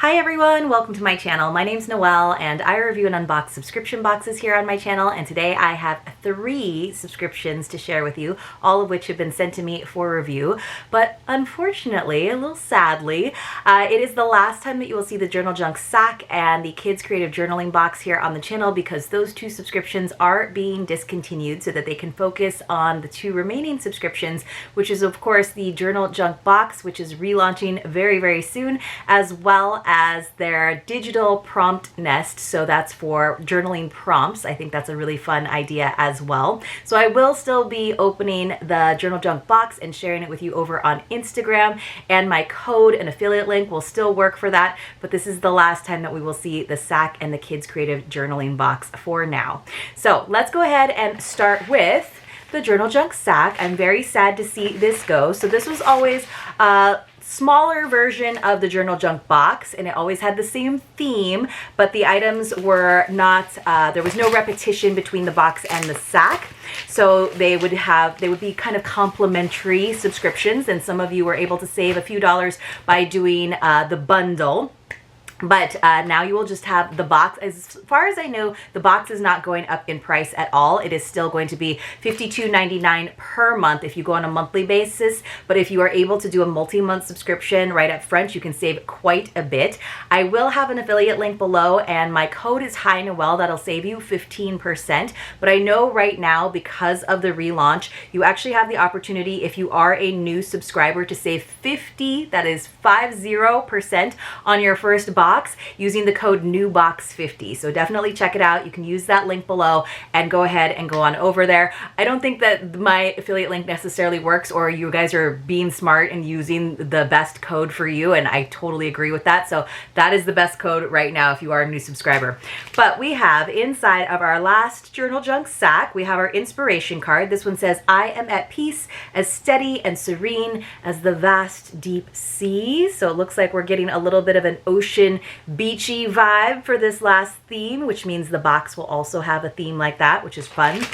Hi everyone, welcome to my channel. My name's Noelle and I review and unbox subscription boxes here on my channel, and today I have 3 subscriptions to share with you, all of which have been sent to me for review. But unfortunately, a little sadly, it is the last time that you will see the Journal Junk Sak and the Kids Creative Journaling box here on the channel, because those 2 subscriptions are being discontinued so that they can focus on the 2 remaining subscriptions, which is of course the Journal Junk box, which is relaunching very soon, as well as their digital prompt nest. So that's for journaling prompts. I think that's a really fun idea as well. So I will still be opening the Journal Junk box and sharing it with you over on Instagram, and my code and affiliate link will still work for that, but this is the last time that we will see the Sak and the Kids Creative Journaling box for now. So let's go ahead and start with the Journal Junk Sak. I'm very sad to see this go. So this was always smaller version of the Journal Junk box, and it always had the same theme, but the items were not, there was no repetition between the box and the Sak. So they would be kind of complimentary subscriptions, and some of you were able to save a few dollars by doing the bundle. But now you will just have the box. As far as I know, the box is not going up in price at all. It is still going to be $52.99 per month if you go on a monthly basis. But if you are able to do a multi-month subscription right up front, you can save quite a bit. I will have an affiliate link below, and my code is HiNoel. That'll save you 15%. But I know right now, because of the relaunch, you actually have the opportunity, if you are a new subscriber, to save 50%, that is 50% on your first box, using the code NEWBOX50. So definitely check it out. You can use that link below and go ahead and go on over there. I don't think that my affiliate link necessarily works, or you guys are being smart and using the best code for you, and I totally agree with that. So that is the best code right now if you are a new subscriber. But we have inside of our last Journal Junk Sak, we have our inspiration card. This one says, "I am at peace, as steady and serene as the vast deep sea." So it looks like we're getting a little bit of an ocean beachy vibe for this last theme, which means the box will also have a theme like that, which is fun.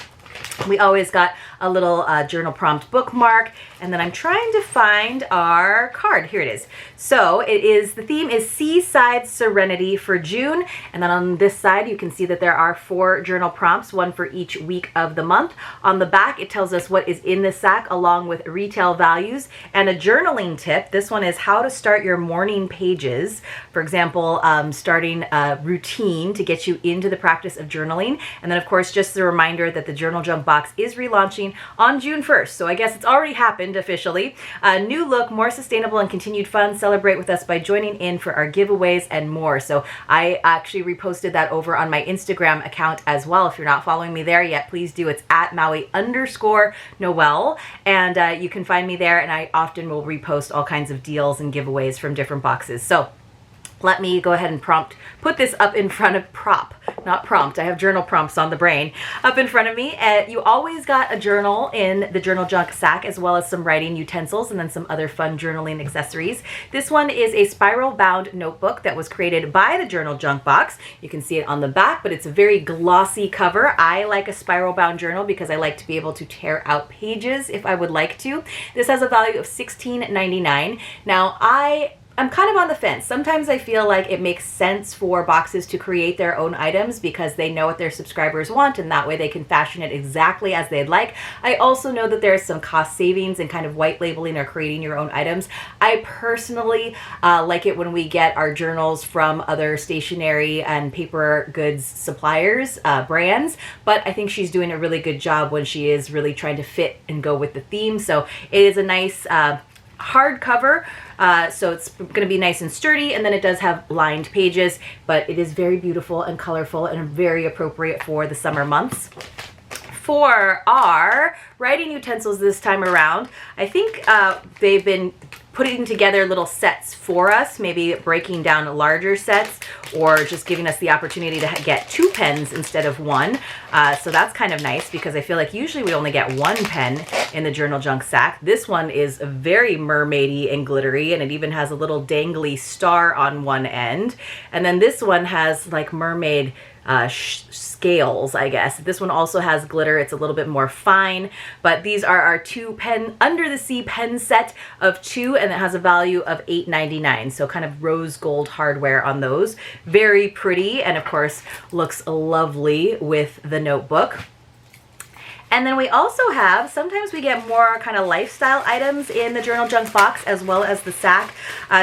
We always got a little journal prompt bookmark, and then I'm trying to find our card. Here it is. So the theme is Seaside Serenity for June, and then on this side you can see that there are 4 journal prompts, 1 for each week of the month. On the back it tells us what is in the Sak, along with retail values and a journaling tip. This one is how to start your morning pages. For example, starting a routine to get you into the practice of journaling. And then of course just a reminder that the Journal Junk box is relaunching on June 1st. So I guess it's already happened officially. A new look, more sustainable and continued fun. Celebrate with us by joining in for our giveaways and more. So I actually reposted that over on my Instagram account as well. If you're not following me there yet, please do. It's at Maui_Noel, and you can find me there, and I often will repost all kinds of deals and giveaways from different boxes. So let me go ahead and put this up in front of not prompt. I have journal prompts on the brain up in front of me. You always got a journal in the Journal Junk Sak, as well as some writing utensils and then some other fun journaling accessories. This one is a spiral bound notebook that was created by the Journal Junk box. You can see it on the back, but it's a very glossy cover. I like a spiral bound journal because I like to be able to tear out pages if I would like to. This has a value of $16.99. Now I'm kind of on the fence. Sometimes I feel like it makes sense for boxes to create their own items because they know what their subscribers want, and that way they can fashion it exactly as they'd like. I also know that there's some cost savings in kind of white labeling or creating your own items. I personally like it when we get our journals from other stationery and paper goods suppliers, brands, but I think she's doing a really good job when she is really trying to fit and go with the theme. So it is a nice hardcover, so it's going to be nice and sturdy, and then it does have lined pages, but it is very beautiful and colorful and very appropriate for the summer months. For our writing utensils this time around, I think they've been putting together little sets for us, maybe breaking down larger sets, or just giving us the opportunity to get 2 pens instead of 1. So that's kind of nice, because I feel like usually we only get 1 pen in the Journal Junk Sak. This one is very mermaidy and glittery, and it even has a little dangly star on one end. And then this one has like mermaid scales, I guess. This one also has glitter. It's a little bit more fine, but these are our 2 pen Under the Sea pen set of 2, and it has a value of $8.99. So kind of rose gold hardware on those. Very pretty, and of course looks lovely with the notebook. And then we also have, sometimes we get more kind of lifestyle items in the Journal Junk Box as well as the Sak.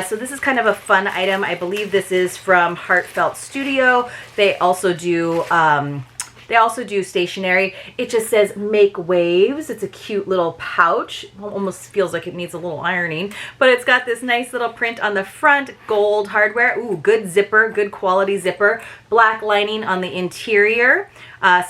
So this is kind of a fun item. I believe this is from Heartfelt Studio. They also do stationery. It just says Make Waves. It's a cute little pouch. Almost feels like it needs a little ironing, but it's got this nice little print on the front, gold hardware. Ooh, good zipper, good quality zipper. Black lining on the interior.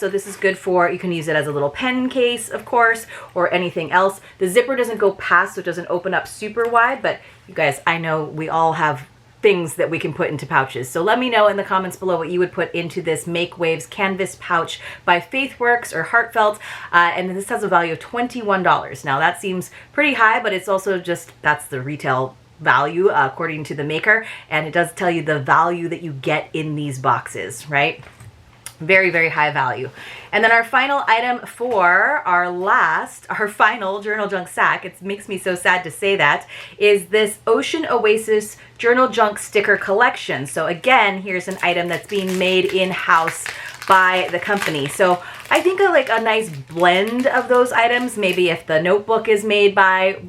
So this is good for, you can use it as a little pen case, of course, or anything else. The zipper doesn't go past, so it doesn't open up super wide, but you guys, I know we all have things that we can put into pouches. So let me know in the comments below what you would put into this Make Waves canvas pouch by Faithworks or Heartfelt. And this has a value of $21. Now that seems pretty high, but it's also just, that's the retail value according to the maker. And it does tell you the value that you get in these boxes, right? Very, very high value. And then our final item for our final Journal Junk Sak, it makes me so sad to say that, is this Ocean Oasis Journal Junk Sticker Collection. So again, here's an item that's being made in-house by the company. So I think like a nice blend of those items. Maybe if the notebook is made by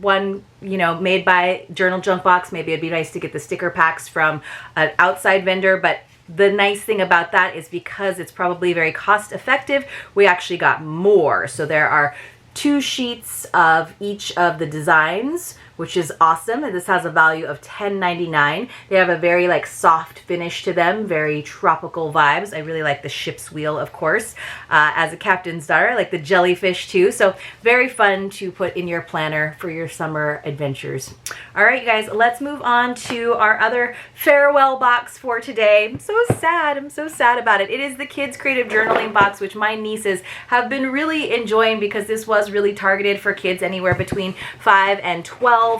made by Journal Junk Box, maybe it'd be nice to get the sticker packs from an outside vendor. But the nice thing about that is because it's probably very cost effective, we actually got more. So there are 2 sheets of each of the designs, which is awesome. And this has a value of $10.99. They have a very like soft finish to them, very tropical vibes. I really like the ship's wheel, of course, as a captain's daughter. I like the jellyfish too. So very fun to put in your planner for your summer adventures. All right, you guys, let's move on to our other farewell box for today. I'm so sad. I'm so sad about it. It is the Kids Creative Journaling box, which my nieces have been really enjoying because this was really targeted for kids anywhere between 5 and 12.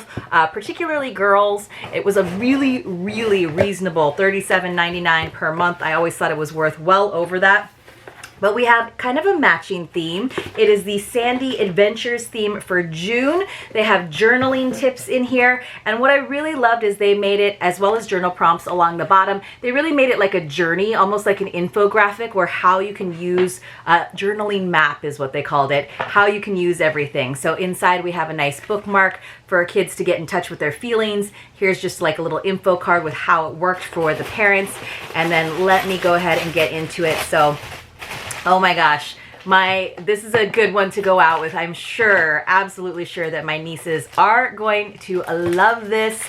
Particularly girls. It was a really, really reasonable $37.99 per month. I always thought it was worth well over that. But we have kind of a matching theme. It is the Sandy Adventures theme for June. They have journaling tips in here. And what I really loved is they made it, as well as journal prompts along the bottom, they really made it like a journey, almost like an infographic where how you can use, journaling map is what they called it, how you can use everything. So inside we have a nice bookmark for kids to get in touch with their feelings. Here's just like a little info card with how it worked for the parents. And then let me go ahead and get into it. So, oh my gosh, this is a good one to go out with. I'm sure, absolutely sure that my nieces are going to love this.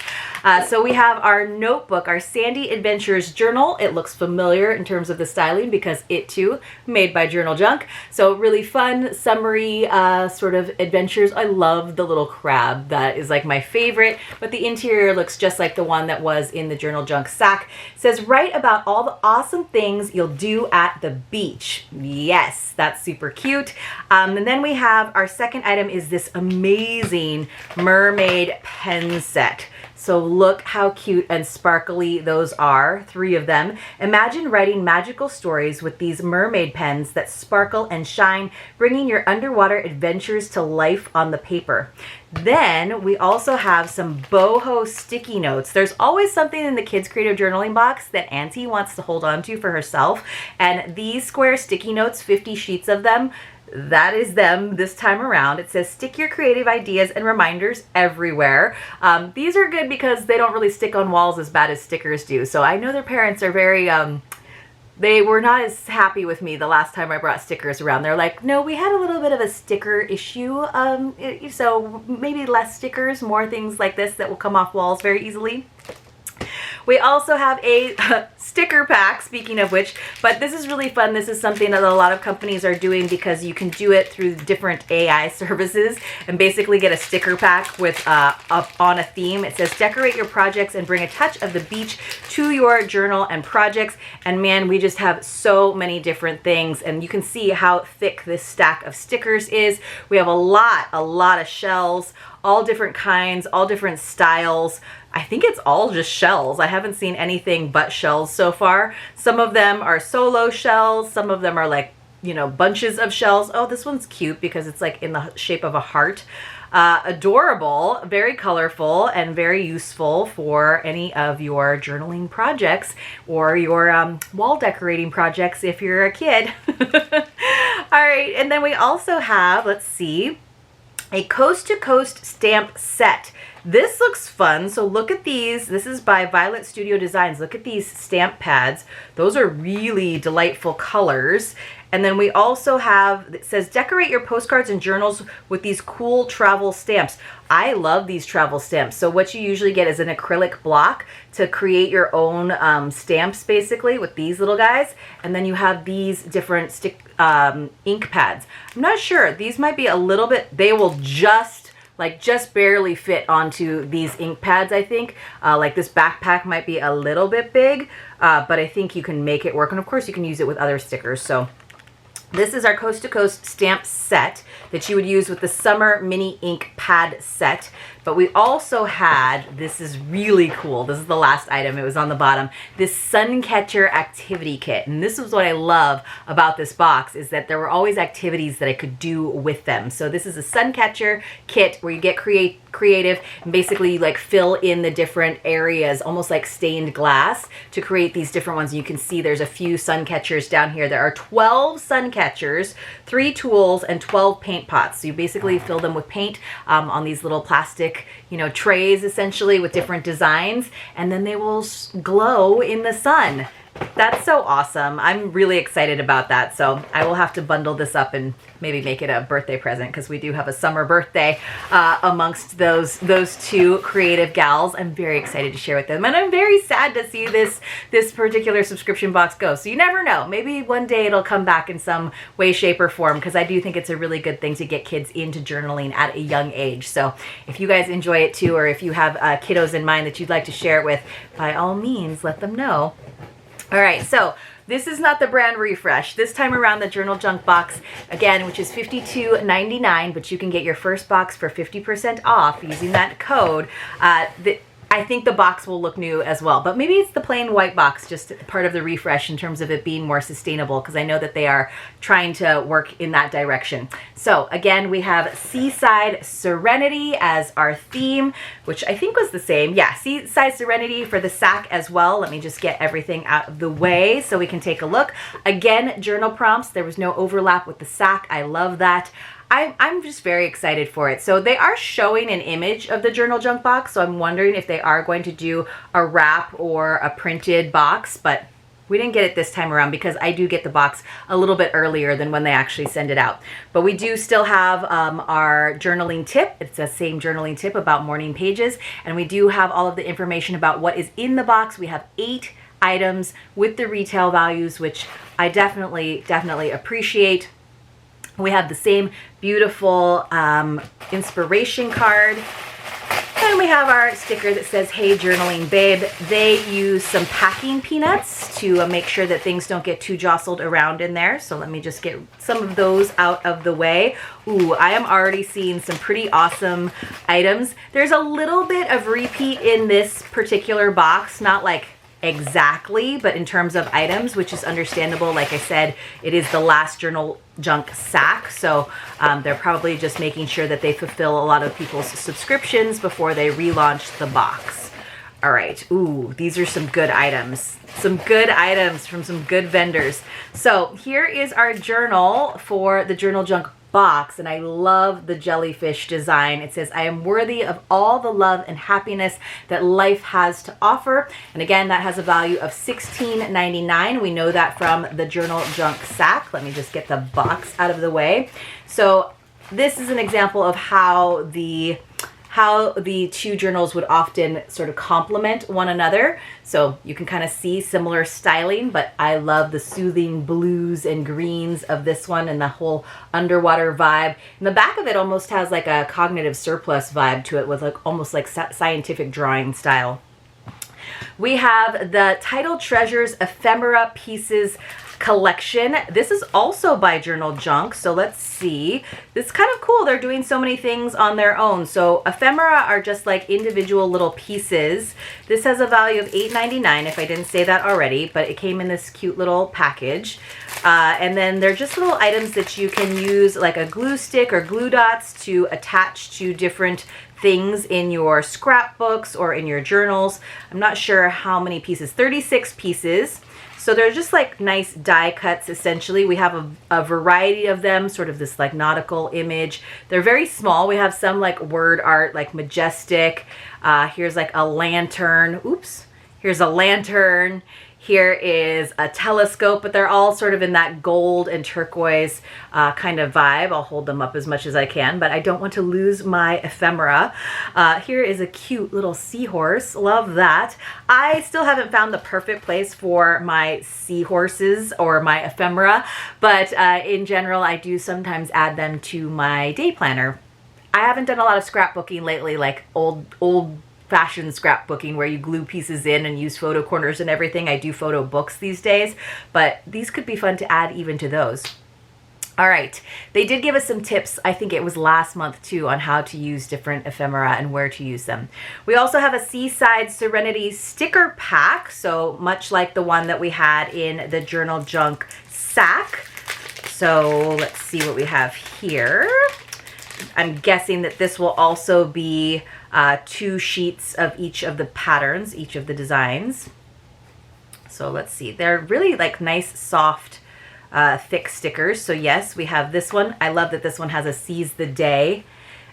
So we have our notebook, our Sandy Adventures journal. It looks familiar in terms of the styling because it too made by Journal Junk. So really fun, summery sort of adventures. I love the little crab. That is like my favorite, but the interior looks just like the one that was in the Journal Junk Sak. It says, write about all the awesome things you'll do at the beach. Yes, that's super cute. And then we have our second item is this amazing mermaid pen set. So look how cute and sparkly those are, 3 of them. Imagine writing magical stories with these mermaid pens that sparkle and shine, bringing your underwater adventures to life on the paper. Then we also have some boho sticky notes. There's always something in the Kids Creative Journaling box that Auntie wants to hold on to for herself. And these square sticky notes, 50 sheets of them, that is them this time around. It says stick your creative ideas and reminders everywhere. These are good because they don't really stick on walls as bad as stickers do. So I know their parents are very, they were not as happy with me the last time I brought stickers around. They're like, no, we had a little bit of a sticker issue. So maybe less stickers, more things like this that will come off walls very easily. We also have a sticker pack, speaking of which, but this is really fun. This is something that a lot of companies are doing because you can do it through different AI services and basically get a sticker pack with on a theme. It says decorate your projects and bring a touch of the beach to your journal and projects. And man, we just have so many different things, and you can see how thick this stack of stickers is. We have a lot of shells, all different kinds, all different styles. I think it's all just shells. I haven't seen anything but shells so far. Some of them are solo shells. Some of them are like, you know, bunches of shells. Oh, this one's cute because it's like in the shape of a heart. Adorable, very colorful, and very useful for any of your journaling projects or your wall decorating projects if you're a kid. All right, and then we also have, let's see, a Coast to Coast stamp set. This looks fun. So look at these. This is by Violet Studio Designs. Look at these stamp pads. Those are really delightful colors. And then we also have, it says, decorate your postcards and journals with these cool travel stamps. I love these travel stamps. So what you usually get is an acrylic block to create your own stamps, basically, with these little guys. And then you have these different ink pads. I'm not sure. These might be a little bit, they will just barely fit onto these ink pads, I think. Like this backpack might be a little bit big, but I think you can make it work. And of course you can use it with other stickers. So this is our Coast to Coast stamp set that you would use with the summer mini ink pad set. But we also had, this is really cool. This is the last item. It was on the bottom. This sun catcher activity kit. And this is what I love about this box, is that there were always activities that I could do with them. So this is a sun catcher kit where you get creative and basically like fill in the different areas, almost like stained glass, to create these different ones. You can see there's a few sun catchers down here. There are 12 sun catchers, 3 tools, and 12 paint pots. So you basically fill them with paint on these little plastic, you know, trays essentially with different designs, and then they will glow in the sun. That's so awesome. I'm really excited about that. So I will have to bundle this up and maybe make it a birthday present, because we do have a summer birthday amongst those two creative gals. I'm very excited to share with them, and I'm very sad to see this particular subscription box go. So you never know. Maybe one day it'll come back in some way, shape, or form, because I do think it's a really good thing to get kids into journaling at a young age. So if you guys enjoy it too, or if you have kiddos in mind that you'd like to share it with, by all means, let them know. All right, so this is not the brand refresh. This time around, the Journal Junk Box, again, which is $52.99, but you can get your first box for 50% off using that code. I think the box will look new as well, but maybe it's the plain white box, just part of the refresh in terms of it being more sustainable, because I know that they are trying to work in that direction. So again, we have Seaside Serenity as our theme, which I think was the same. Yeah, Seaside Serenity for the sack as well. Let me just get everything out of the way so we can take a look. Again, journal prompts. There was no overlap with the sack. I love that. I'm just very excited for it. So they are showing an image of the Journal Junk Box, so I'm wondering if they are going to do a wrap or a printed box, but we didn't get it this time around because I do get the box a little bit earlier than when they actually send it out. But we do still have our journaling tip. It's the same journaling tip about morning pages, and we do have all of the information about what is in the box. We have 8 items with the retail values, which I definitely appreciate. We have the same beautiful inspiration card. And we have our sticker that says, "Hey Journaling Babe." They use some packing peanuts to make sure that things don't get too jostled around in there. So let me just get some of those out of the way. Ooh, I am already seeing some pretty awesome items. There's a little bit of repeat in this particular box, not like exactly, but in terms of items, which is understandable. Like I said, it is the last Journal Junk Sak, so they're probably just making sure that they fulfill a lot of people's subscriptions before they relaunch the box. All right, ooh, these are some good items. Some good items from some good vendors. So here is our journal for the Journal Junk box, and I love the jellyfish design. It says, "I am worthy of all the love and happiness that life has to offer." And again, that has a value of $16.99. We know that from the Journal Junk Sak. Let me just get the box out of the way. So this is an example of how the two journals would often sort of complement one another. So you can kind of see similar styling, but I love the soothing blues and greens of this one and the whole underwater vibe. And the back of it almost has like a cognitive surplus vibe to it, with like almost like scientific drawing style. We have the Title Treasures Ephemera Pieces collection. This is also by Journal Junk, so let's see. It's kind of cool. They're doing so many things on their own. So ephemera are just like individual little pieces. This has a value of $8.99 if I didn't say that already, but it came in this cute little package. And then they're just little items that you can use like a glue stick or glue dots to attach to different things in your scrapbooks or in your journals. I'm not sure how many pieces, 36 pieces. So they're just like nice die cuts essentially. We have a variety of them, sort of this like nautical image. They're very small. We have some like word art, like majestic. Here's like a lantern. Oops. Here's a lantern. Here is a telescope, but they're all sort of in that gold and turquoise kind of vibe. I'll hold them up as much as I can, but I don't want to lose my ephemera. Here is a cute little seahorse. Love that. I still haven't found the perfect place for my seahorses or my ephemera, but in general, I do sometimes add them to my day planner. I haven't done a lot of scrapbooking lately, like old fashion scrapbooking where you glue pieces in and use photo corners and everything. I do photo books these days, but these could be fun to add even to those. All right, they did give us some tips, I think it was last month too, on how to use different ephemera and where to use them. We also have a Seaside Serenity sticker pack, so much like the one that we had in the Journal Junk Sak. So let's see what we have here. I'm guessing that this will also be 2 sheets of each of the patterns, each of the designs. So let's see. They're really like nice, soft, thick stickers. So yes, we have this one. I love that this one has a seize the day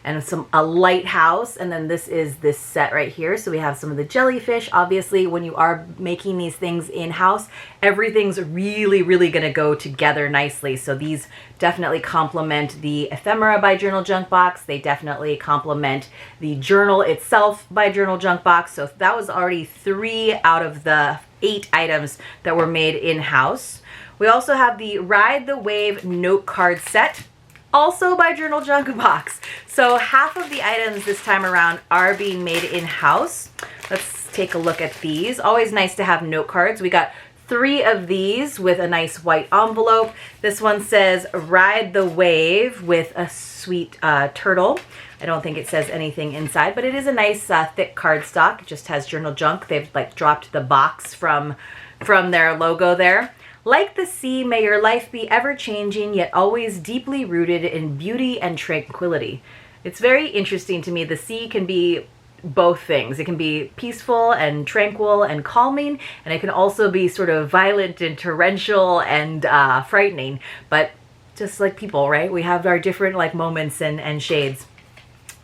and a lighthouse. And then this is this set right here. So we have some of the jellyfish. Obviously, when you are making these things in-house, everything's really, really going to go together nicely. So these definitely complement the ephemera by Journal Junk Box. They definitely complement the journal itself by Journal Junk Box. So that was already 3 out of the 8 items that were made in-house. We also have the Ride the Wave note card set, also by Journal Junk Box. So half of the items this time around are being made in-house. Let's take a look at these. Always nice to have note cards. We got 3 of these with a nice white envelope. This one says Ride the Wave with a sweet turtle. I don't think it says anything inside, but it is a nice thick cardstock. It just has Journal Junk. They've like dropped the box from their logo there. Like the sea, may your life be ever-changing, yet always deeply rooted in beauty and tranquility. It's very interesting to me. The sea can be both things. It can be peaceful and tranquil and calming, and it can also be sort of violent and torrential and frightening. But just like people, right? We have our different like moments and shades.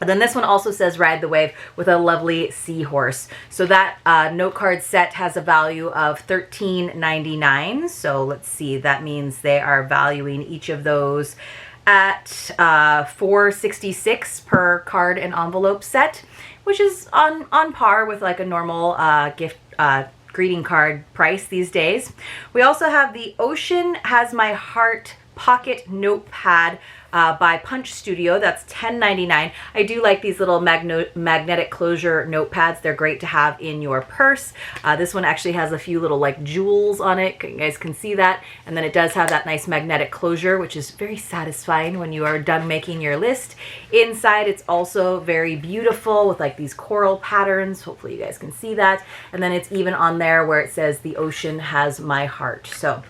And then this one also says Ride the Wave with a lovely seahorse. So that note card set has a value of $13.99. So let's see, that means they are valuing each of those at $4.66 per card and envelope set, which is on par with like a normal gift greeting card price these days. We also have the Ocean Has My Heart pocket notepad by Punch Studio. That's $10.99. I do like these little magnetic closure notepads. They're great to have in your purse. This one actually has a few little like jewels on it. You guys can see that. And then it does have that nice magnetic closure, which is very satisfying when you are done making your list. Inside, it's also very beautiful with like these coral patterns. Hopefully you guys can see that. And then it's even on there where it says The Ocean Has My Heart. So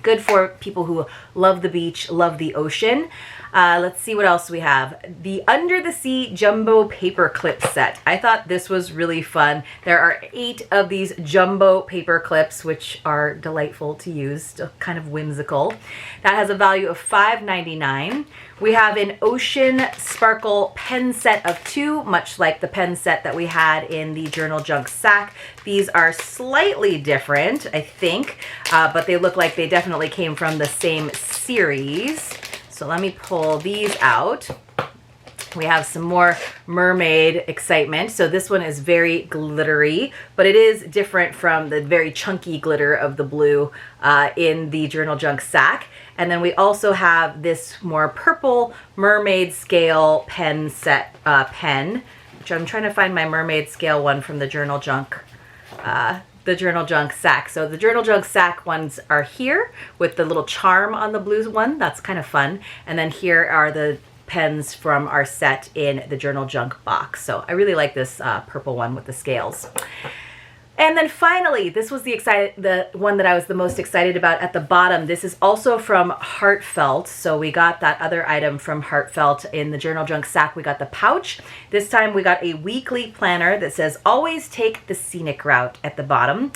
good for people who love the beach, love the ocean. Let's see what else we have. The Under the Sea Jumbo Paper Clip Set. I thought this was really fun. There are 8 of these jumbo paper clips, which are delightful to use, still kind of whimsical. That has a value of $5.99. We have an Ocean Sparkle pen set of 2, much like the pen set that we had in the Journal Junk Sak. These are slightly different, I think, but they look like they definitely came from the same series. So let me pull these out. We have some more mermaid excitement. So this one is very glittery, but it is different from the very chunky glitter of the blue in the Journal Junk Sak. And then we also have this more purple mermaid scale pen set which I'm trying to find my mermaid scale one from the Journal Junk the Journal Junk Sak. So the Journal Junk Sak ones are here with the little charm on the blue one. That's kind of fun. And then here are the pens from our set in the Journal Junk box. So I really like this purple one with the scales. And then finally, this was the one that I was the most excited about at the bottom. This is also from Heartfelt. So we got that other item from Heartfelt in the Journal Junk Sak. We got the pouch. This time we got a weekly planner that says, always take the scenic route at the bottom,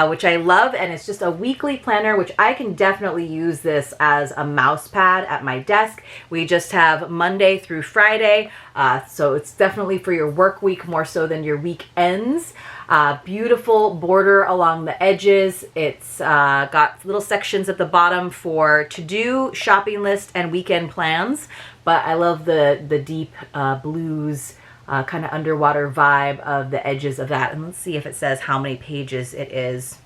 which I love. And it's just a weekly planner, which I can definitely use this as a mouse pad at my desk. We just have Monday through Friday. So it's definitely for your work week more so than your weekends. Beautiful border along the edges. It's got little sections at the bottom for to-do, shopping list, and weekend plans. But I love the deep blues, kind of underwater vibe of the edges of that. And let's see if it says how many pages it is.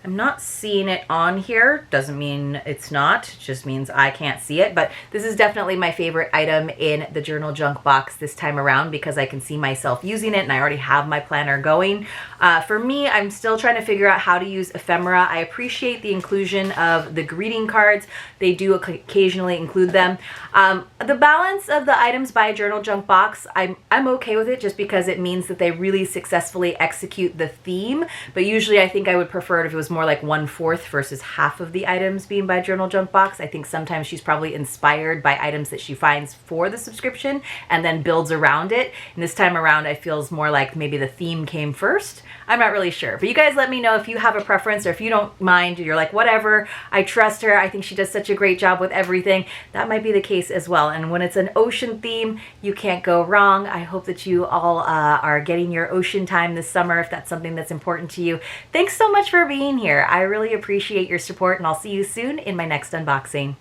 I'm not seeing it on here. Doesn't mean it's not. It just means I can't see it. But this is definitely my favorite item in the Journal Junk box this time around because I can see myself using it and I already have my planner going. For me, I'm still trying to figure out how to use ephemera. I appreciate the inclusion of the greeting cards. They do occasionally include them. The balance of the items by Journal Junk box, I'm okay with it just because it means that they really successfully execute the theme. But usually I think I would prefer it if it was more like 1/4 versus half of the items being by Journal Junk box. I think sometimes she's probably inspired by items that she finds for the subscription and then builds around it. And this time around, I feel it's more like maybe the theme came first. I'm not really sure. But you guys let me know if you have a preference or if you don't mind. You're like, whatever, I trust her. I think she does such a great job with everything. That might be the case as well. And when it's an ocean theme, you can't go wrong. I hope that you all are getting your ocean time this summer if that's something that's important to you. Thanks so much for being here. I really appreciate your support and I'll see you soon in my next unboxing.